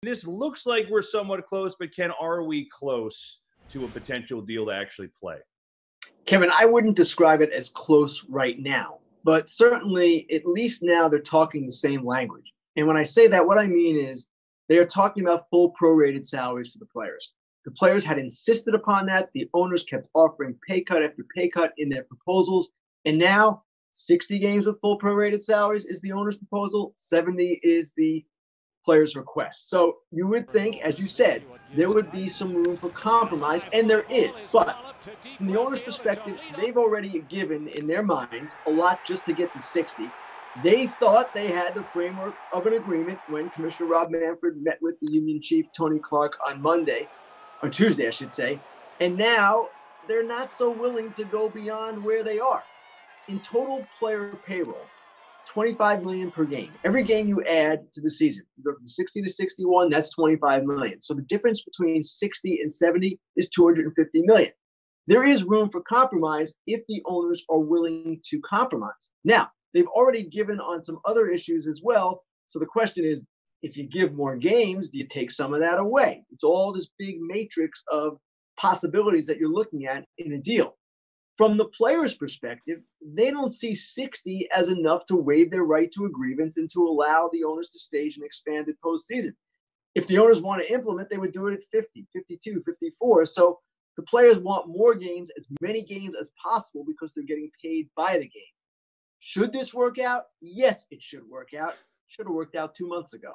This looks like we're somewhat close, but Ken, are we close to a potential deal to actually play? Kevin, I wouldn't describe it as close right now, but certainly at least now they're talking the same language. And when I say that, what I mean is they are talking about full prorated salaries for the players. The players had insisted upon that. The owners kept offering pay cut after pay cut in their proposals. And now 60 games with full prorated salaries is the owner's proposal. 70 is the players' request. So you would think, as you said, there would be some room for compromise, and there is. But from the owner's perspective, they've already given in their minds a lot just to get to 60. They thought they had the framework of an agreement when Commissioner Rob Manfred met with the union chief, Tony Clark, on Tuesday, I should say. And now they're not so willing to go beyond where they are. In total player payroll, $25 million per game. Every game you add to the season, you go from 60 to 61, that's $25 million. So the difference between 60 and 70 is $250 million. There is room for compromise if the owners are willing to compromise. Now, they've already given on some other issues as well. So the question is, if you give more games, do you take some of that away? It's all this big matrix of possibilities that you're looking at in a deal. From the players' perspective, they don't see 60 as enough to waive their right to a grievance and to allow the owners to stage an expanded postseason. If the owners want to implement, they would do it at 50, 52, 54. So the players want more games, as many games as possible, because they're getting paid by the game. Should this work out? Yes, it should work out. Should have worked out 2 months ago.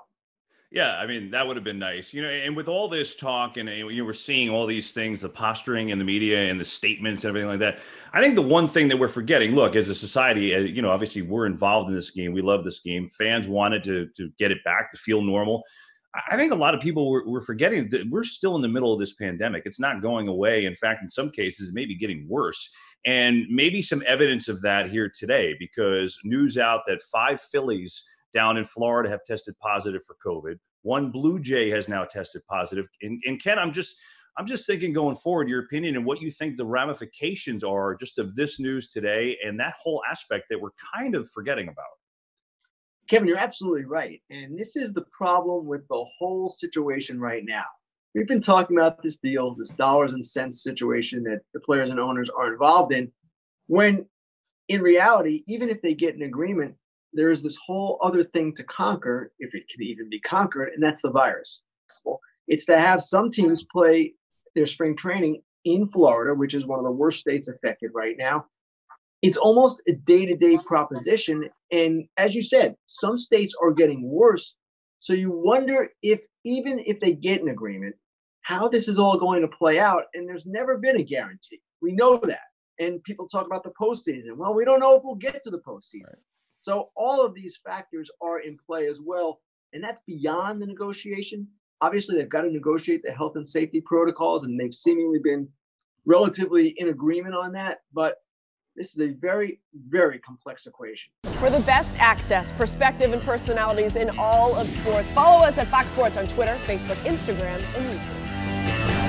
Yeah, I mean, that would have been nice. And with all this talk and you were seeing all these things, the posturing in the media and the statements and everything like that, I think the one thing that we're forgetting, look, as a society, obviously we're involved in this game. We love this game. Fans wanted to get it back to feel normal. I think a lot of people were forgetting that we're still in the middle of this pandemic. It's not going away. In fact, in some cases, maybe getting worse. And maybe some evidence of that here today, because news out that 5 Phillies down in Florida have tested positive for COVID. 1 Blue Jay has now tested positive. And Ken, I'm just thinking going forward, your opinion and what you think the ramifications are just of this news today and that whole aspect that we're kind of forgetting about. Kevin, you're absolutely right. And this is the problem with the whole situation right now. We've been talking about this deal, this dollars and cents situation that the players and owners are involved in, when in reality, even if they get an agreement, there is this whole other thing to conquer, if it can even be conquered, and that's the virus. It's to have some teams play their spring training in Florida, which is one of the worst states affected right now. It's almost a day-to-day proposition. And as you said, some states are getting worse. So you wonder if even if they get an agreement, how this is all going to play out. And there's never been a guarantee. We know that. And people talk about the postseason. Well, we don't know if we'll get to the postseason. Right. So all of these factors are in play as well. And that's beyond the negotiation. Obviously, they've got to negotiate the health and safety protocols, and they've seemingly been relatively in agreement on that. But this is a very, very complex equation. For the best access, perspective, and personalities in all of sports, follow us at Fox Sports on Twitter, Facebook, Instagram, and YouTube.